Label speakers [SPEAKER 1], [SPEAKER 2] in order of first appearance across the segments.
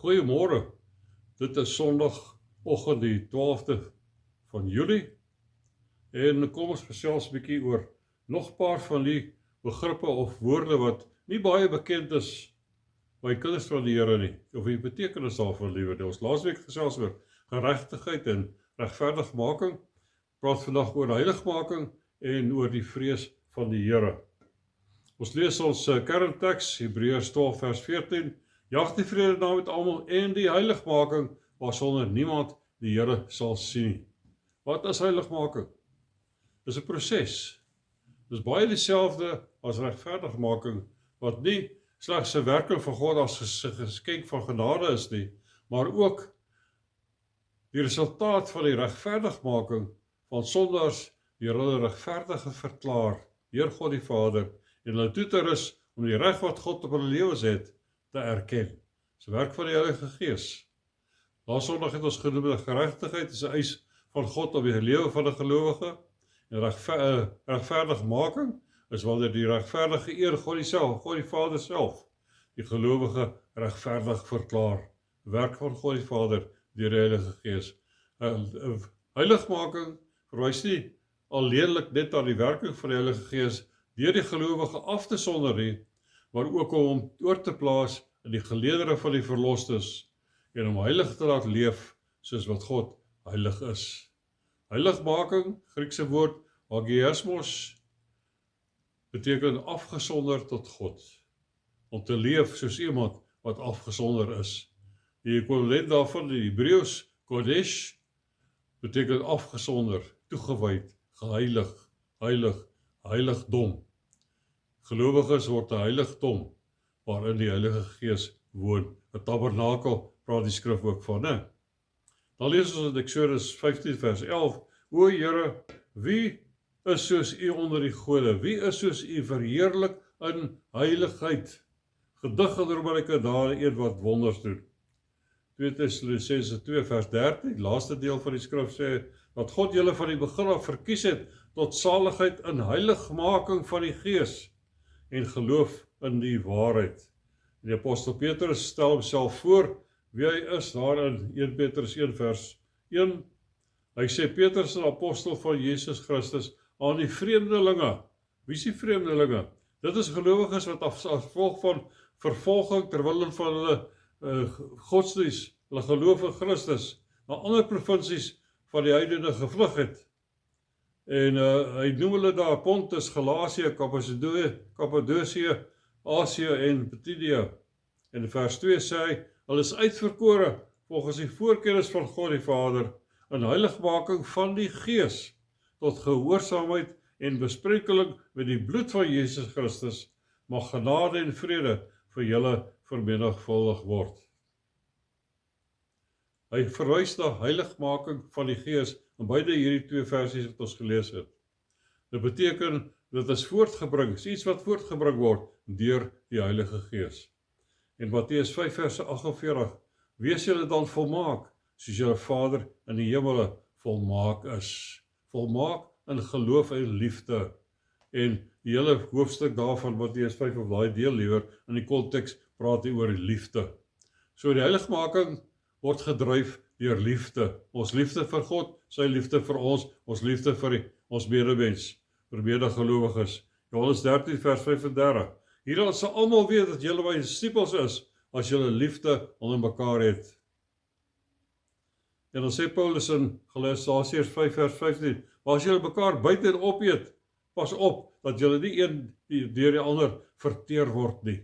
[SPEAKER 1] Goeiemôre, dit is Sondagoggend die 12de van Julie en kom ons gesels 'n bietjie oor nog 'n paar van die begrippe of woorde wat nie baie bekend is by kinders van die Here nie, of die betekenis daarvan liewer. Ons laasweek gesels oor geregtigheid en regverdigmaking, praat vandag oor heiligmaking en oor die vrees van die Here. Ons lees ons kernteks, Hebreërs 12 vers 14, jag die vrede na met almal en die heiligmaking, waarsonder niemand die Here sal sien nie. Wat is heiligmaking? Dis 'n proses. Dis baie dieselfde as regverdigmaking, wat nie slegs 'n werking van God as 'n geskenk van genade is nie, maar ook die resultaat van die regverdigmaking van sondaars deur hulle regverdige verklaar deur God die Vader en hulle toe te rus om die reg wat God op hulle lewens het te erken. Dis 'n werk van die Heilige Gees. Laas Sondag het ons genoem dat geregtigheid is 'n eis van God op die lewe van 'n gelowige en regverdigmaking is wanneer die regverdige eer God die Vader self, die gelowige regverdig verklaar. Werk van God die Vader deur die Heilige Gees. Heiligmaking verwys nie alleenlik net aan die werking van die Heilige Gees deur die gelowige af te sonder nie, maar ook om hom oor te plaas in die geleedere van die verlostes en om heilig te laat leef soos wat God heilig is. Heiligmaking, Griekse woord hagiasmos, beteken afgesonder tot God, om te leef soos iemand wat afgesonder is. Die ekwivalent daarvan in Hebreëus, kodesh, beteken afgesonder, toegewyd, geheilig, heilig, heiligdom. Gelowiges word 'n heiligdom waarin die Heilige Gees woon. 'n Tabernakel praat die skrif ook van, né? Dan lees ons in Eksodus 15 vers 11, O Here, wie is soos U onder die gode? Wie is soos U verheerlik in heiligheid? Gedig en roemerike dade, een wat wonders doen. 2 Tessalonisense 2 vers 13, die laaste deel van die skrif sê, dat God julle van die begin af verkies het tot saligheid in heiligmaking van die Gees en geloof in die waarheid. En die apostel Petrus stel homself voor wie hy is, daar in 1 Petrus 1 vers 1. Hy sê, Petrus, 'n apostel van Jesus Christus, aan die vreemdelinge. Wie is die vreemdelinge? Dit is gelowiges wat as gevolg van vervolging terwyl van hulle godsdienst, hulle geloof in Christus, na ander provinsies van die heidene gevlug het. En hy noem hulle daar Pontus, Galasië, Kappadosie, Asië en Bithynia. En in vers 2 sê hy, hulle is uitverkore volgens die voorkennis van God die Vader in heiligmaking van die Gees tot gehoorsaamheid en besprenkeling met die bloed van Jesus Christus, mag genade en vrede vir julle vermenigvuldig word. Hy verwys na heiligmaking van die Gees in beide hierdie twee versies wat ons gelees het. Dit beteken, dit is voortgebring, is iets wat voortgebring word deur die Heilige Gees. En Matteus 5 vers 48, wees julle dan volmaak, soos julle Vader in die hemele volmaak is. Volmaak in geloof en liefde. En die hele hoofstuk daarvan, Matteus 5 of daai deel liewer, in die konteks praat hy oor liefde. So die heiligmaking word gedryf deur liefde. Ons liefde vir God, sy liefde vir ons liefde vir ons medemens, vir medegelowiges. Johannes 13 vers 35. Hierdan sal almal weet dat julle my disippels is, as julle liefde onder mekaar het. En dan sê Paulus in Galasiërs 5 vers 15, maar as julle mekaar buite en opeet, pas op, dat julle nie een deur die ander verteer word nie.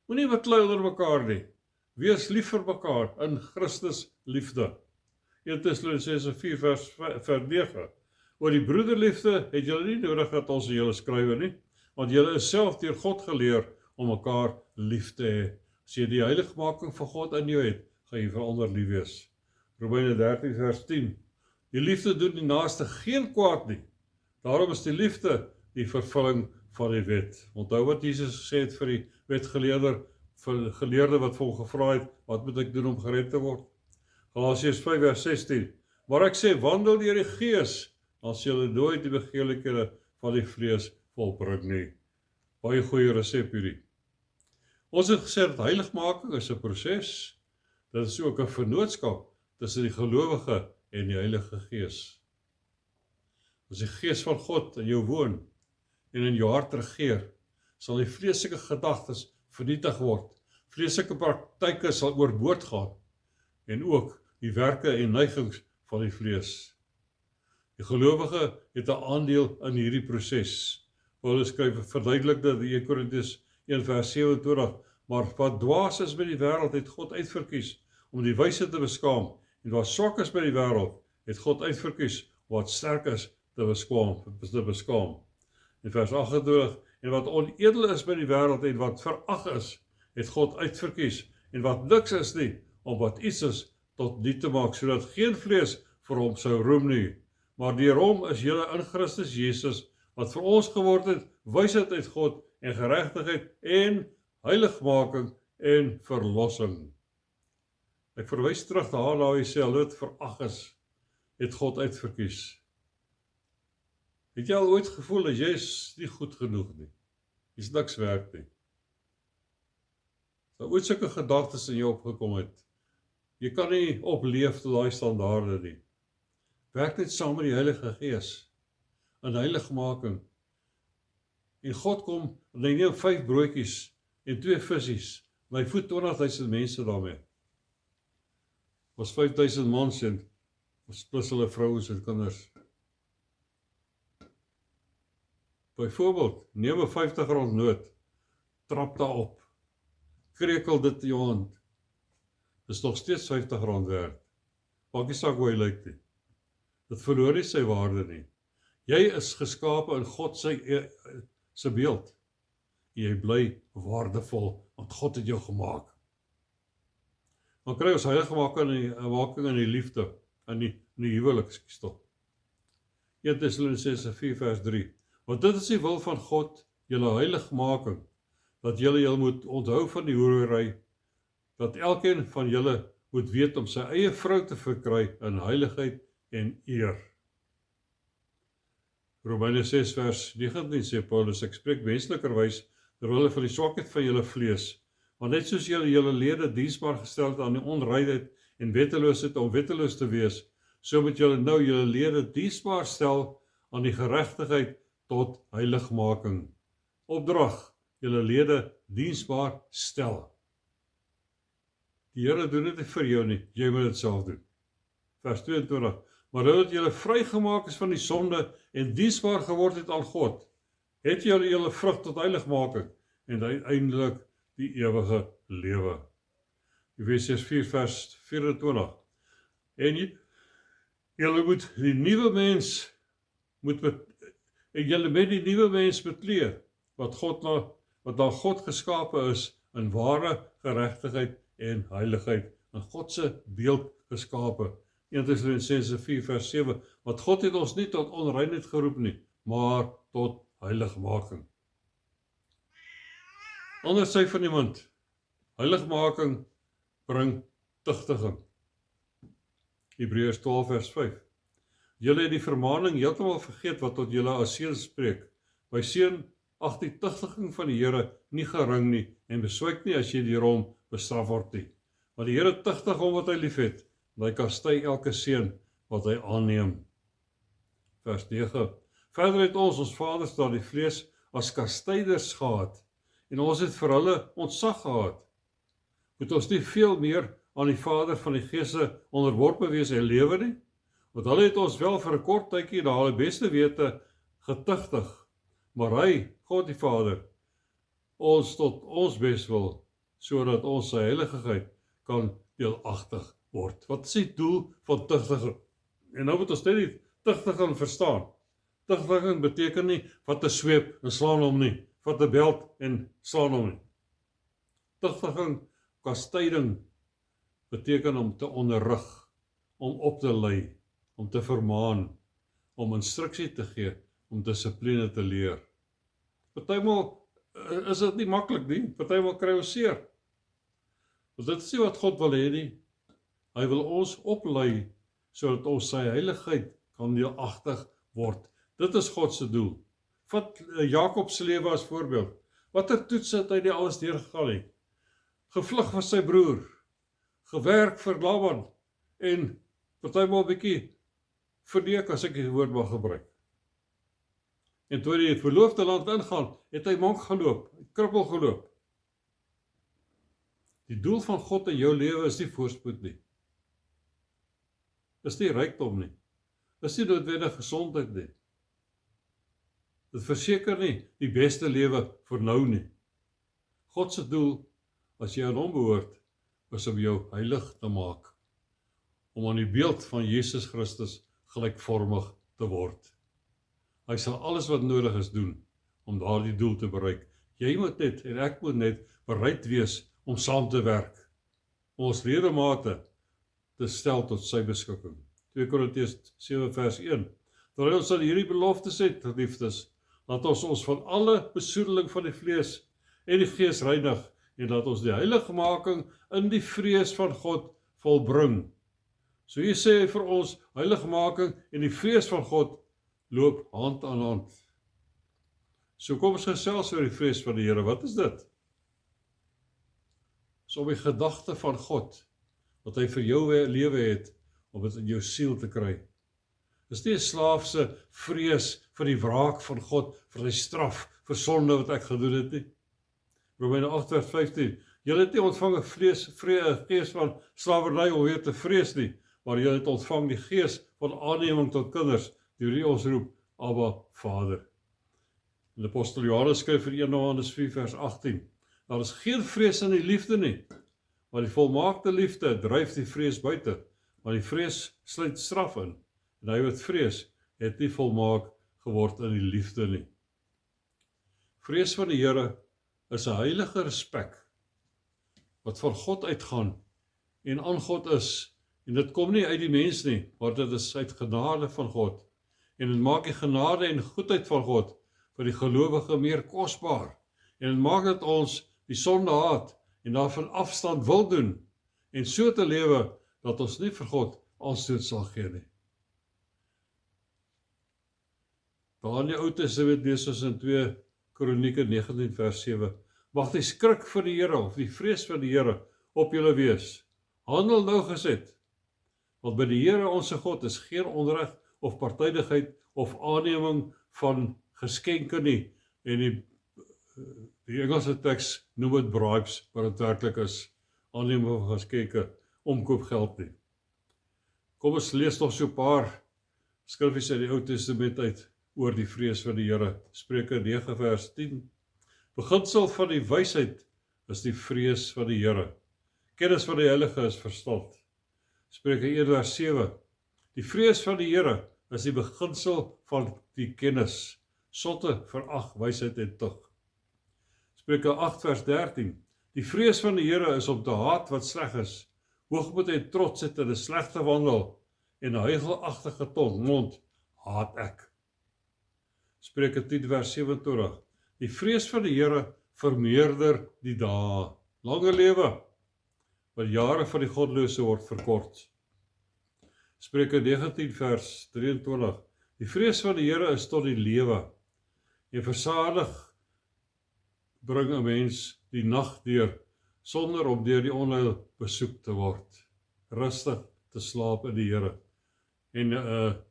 [SPEAKER 1] Moenie beklei onder mekaar nie. Wees lief vir mekaar in Christus liefde. 1 Tessalonisense 4 vers 9. Oor die broederliefde het julle nie nodig dat ons julle skrywe nie, want julle is self deur God geleer om mekaar lief te hê. As jy die heiligmaking van God in jou het, gaan jy vir ander lief wees. Romeine 13 vers 10. Die liefde doen die naaste geen kwaad nie. Daarom is die liefde die vervulling van die wet. Onthou wat Jesus gesê het vir die wetgeleerde wat vir hom gevra het, wat moet ek doen om gered te word? Galasiërs 5 vers 16. Maar ek sê, wandel deur die Gees, dan sal julle nooit die begeerlikhede van die vlees volbring nie. Baie goeie resep hierdie. Ons het gesê dat heiligmaking is 'n proses. Dit is ook 'n vennootskap tussen die gelowige en die Heilige Gees. As die Gees van God in jou woon en in jou hart regeer, sal die vleeslike gedagtes vernietig word. Vleeslike praktyke sal oorboord gaan en ook die werke en neigings van die vlees. Die gelowige het 'n aandeel in hierdie proses. Paulus skryf verduidelik dat in 1 Korintiërs 1 vers 27, maar wat dwaas is by die wêreld het God uitverkies om die wyse te beskaam, en wat swak is by die wêreld het God uitverkies om wat sterk is te beskaam. In vers 28, en wat onedel is by die wêreld en wat verag is, het God uitverkies, en wat niks is nie, om wat iets is tot niet te maak, sodat geen vlees vir hom sou roem nie. Maar deur hom is julle in Christus Jesus, wat vir ons geword het, wysheid uit God en geregtigheid en heiligmaking en verlossing. Ek verwys terug na daai selfde verag is, het God uitverkies. Het jy al ooit gevoel dat jy is nie goed genoeg nie? Jy's niks werd nie. As ooit sulke gedagtes in jou opgekom het, jy kan nie opleef tot daai standaarde nie. Werk net saam met die Heilige Gees in heiligmaking. En God kom en hy neem 5 broodjies en 2 visies. En hy voed 20.000 mense daarmee. Was 5.000 mans en plus hulle vrouens en kinders. Byvoorbeeld, neem 'n R50 noot, trap daarop, krekel dit in jou hand. Dis nog steeds R50 werd. Maak nie saak hoe hy lyk nie. Dit verloor nie sy waarde nie. Jy is geskape in God se beeld. En jy bly waardevol, want God het jou gemaak. Dan kry ons heiligmaking in die liefde, in die huwelik, stop. 1 Tessalonisense 4 vers 3. Want dit is die wil van God, julle heiligmaking, dat julle moet onthou van die hoerery, dat elkeen van julle moet weet om sy eie vrou te verkry in heiligheid en eer. Romeine 6 vers 19 sê Paulus, ek spreek menslikerwys terwille van die swakheid van julle vlees, want net soos julle lede diensbaar gestel het aan die onreinheid en wetteloosheid om wetteloos te wees, so moet julle nou julle lede diensbaar stel aan die geregtigheid tot heiligmaking. Opdrag, julle lede diensbaar stel. Die Here doen dit nie vir jou nie, jy moet dit self doen. Vers 22, maar dat julle vrygemaak is van die sonde en diensbaar geword het aan God, het julle vrug tot heiligmaking en uiteindelik die ewige lewe. Efesiërs 4 vers 24. En julle moet die nuwe mens julle met die nuwe mens bekleed, wat na God geskape is in ware geregtigheid en heiligheid, in God se beeld geskape. 1 Tessalonisense 4 vers 7, want God het ons nie tot onreinheid geroep nie, maar tot heiligmaking. Anders sê van iemand, heiligmaking bring tugtiging. Hebreërs 12 vers 5. Julle het die vermaning heeltemal vergeet wat tot julle as seuns spreek. My seun, ag die tugtiging van die Here nie gering nie en beswyk nie as jy deur hom bestraf word nie. Want die Here tugtig hom wat hy liefhet, en hy kastei elke seun wat hy aanneem. Vers 9. Verder het ons vaders daar die vlees as kastyders gehad en ons het vir hulle ontzag gehad. Moet ons nie veel meer aan die Vader van die geeste onderworpe wees en lewe nie? Want hulle het ons wel vir 'n kort tydjie na hulle beste wete getugtig, maar hy, God die Vader, ons tot ons beswil, sodat ons sy heiligheid kan deelagtig word. Wat is die doel van tugtiging? En nou moet ons net tugtiging verstaan. Tugtiging beteken nie vat 'n sweep en slaan hom nie, vat 'n beld en slaan hom nie. Tugtiging, kastyding, beteken om te onderrig, om op te lei, om te vermaan, om instruksie te gee, om dissipline te leer. Partymal is dit nie maklik nie, partymal kry ons seer. Want dit is nie wat God wil hê nie. Hy wil ons oplei, sodat ons sy heiligheid kan deelagtig word. Dit is God se doel. Vat Jakob se lewe as voorbeeld. Watter toets het hy die alles deurgegaan het? Gevlug van sy broer, gewerk vir Laban en partymal 'n bietjie verneek as ek die woord mag gebruik. En toe hy die verloofde land ingaan, het hy mank geloop, krippel geloop. Die doel van God in jou lewe is nie voorspoed nie. Is nie rykdom nie. Is nie noodwendig gesondheid nie. Dit verseker nie die beste lewe vir nou nie. God se doel, as jy aan hom behoort, is om jou heilig te maak. Om aan die beeld van Jesus Christus gelykvormig te word. Hy sal alles wat nodig is doen om daardie doel te bereik. Jy moet net en ek moet net bereid wees om saam te werk. Om ons ledemate te stel tot sy beskikking. 2 Korintiërs 7 vers 1. Terwyl ons aan hierdie beloftes het, geliefdes, laat ons van alle besoedeling van die vlees en die gees reinig en laat ons die heiligmaking in die vrees van God volbring. So hier sê hy vir ons, heiligmaking en die vrees van God loop hand aan hand. So kom ons gesels oor die vrees van die Here. Wat is dit? So om die gedagte van God, wat hy vir jou lewe het, om dit in jou siel te kry. Dis nie 'n slaafse vrees vir die wraak van God, vir sy straf, vir sonde wat ek gedoen het nie. Romeine 8 vers 15. Julle het nie ontvang 'n gees van slawerny om weer te vrees nie, maar julle het ontvang die gees van aanneming tot kinders, deur wie ons roep, Abba, Vader. En die apostel Johannes skryf in 1 Johannes 4 vers 18. Daar is geen vrees in die liefde nie, maar die volmaakte liefde dryf die vrees buite, want die vrees sluit straf in, en hy wat vrees, het nie volmaak geword in die liefde nie. Vrees van die Here is 'n heilige respek, wat van God uitgaan, en aan God is, en dit kom nie uit die mens nie, maar dit is uit genade van God, en dit maak die genade en goedheid van God, vir die gelowige meer kosbaar, en dit maak dat ons die sonde haat, en daarvan afstand wil doen, en so te lewe, dat ons nie vir God aanstoot sal gee nie. Daar in die Ou Testament lees ons in 2 Kronieke 19 vers 7, mag die skrik vir die Here, of die vrees vir die Here, op julle wees. Handel nauwgezet, want by die Here onse God is geen onreg, of partydigheid, of aanneming van geskenke nie, en die Engelse teks noem dit bribes, maar dit werklik is aanneming van geskenke, omkoopgeld nie. Kom ons lees nog so 'n paar skriffies uit die Ou Testament uit, oor die vrees van die Here. Spreuke 9 vers 10. Beginsel van die wysheid is die vrees van die Here. Kennis van die Heilige is verstand. Spreuke 1 vers 7. Die vrees van die Here is die beginsel van die kennis. Sotte verag wysheid en tug. Spreuke 8 vers 13. Die vrees van die Here is om te haat wat sleg is, hoogmoed en trots het in 'n slegte wandel, en 'n huichelagtige mond haat ek. Spreuke 10 vers 27. Die vrees van die Here vermeerder die dae. Langer lewe, want jare van die godlose word verkort. Spreuke 19 vers 23. Die vrees van die Here is tot die lewe, en versadig bring 'n mens die nag deur, sonder om deur die onheil besoek te word. Rustig te slaap in die Here. En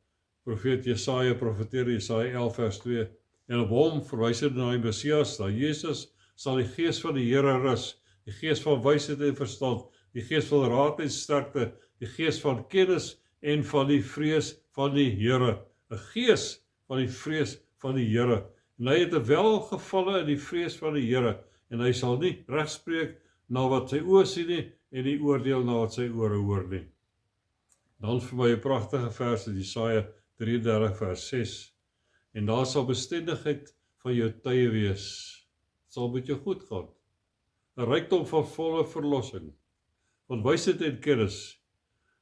[SPEAKER 1] profeet Jesaja profeteer Jesaja 11 vers 2, en op hom verwys hy na die Messias, na Jesus, sal die gees van die Here rus, die gees van wysheid en verstand, die gees van raad en sterkte, die gees van kennis en van die vrees van die Here. 'n Gees van die vrees van die Here. En hy het 'n welgevalle in die vrees van die Here, en hy sal nie regspreek na wat sy oë sien nie, en die oordeel na wat sy ore hoor nie. Dan vir my 'n pragtige vers in Jesaja 33 vers 6. En daar sal bestendigheid van jou tye wees. Het sal met jou goed gaan. 'n Rykdom van volle verlossing, van wysheid en kennis.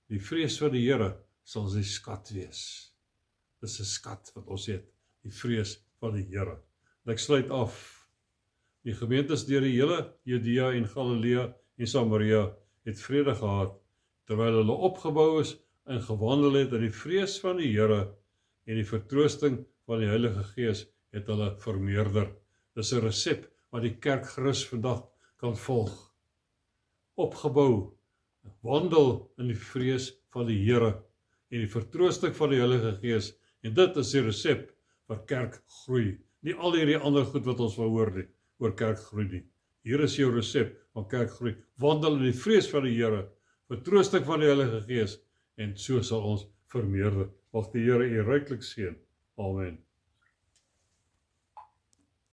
[SPEAKER 1] Die vrees van die Here sal sy skat wees. Dis 'n skat wat ons het, die vrees van die Here. En ek sluit af. Die gemeentes deur die hele Judea en Galilea en Samaria het vrede gehad, terwyl hulle opgebou is en gewandel het in die vrees van die Here, en die vertroosting van die Heilige Gees het hulle vermeerder. Dis 'n resep wat die kerk gerus vandag kan volg. Opgebou Wandel in die vrees van die Here en die vertroosting van die Heilige Gees. En dit is die resep vir kerkgroei. Nie al hierdie ander goed wat ons hoor nie, oor kerkgroei nie. Hier is jou resep van kerkgroei. Wandel in die vrees van die Here, vertroosting van die Heilige Gees, en so sal ons vermeerder. Mag die Here u ryklik seën. Amen.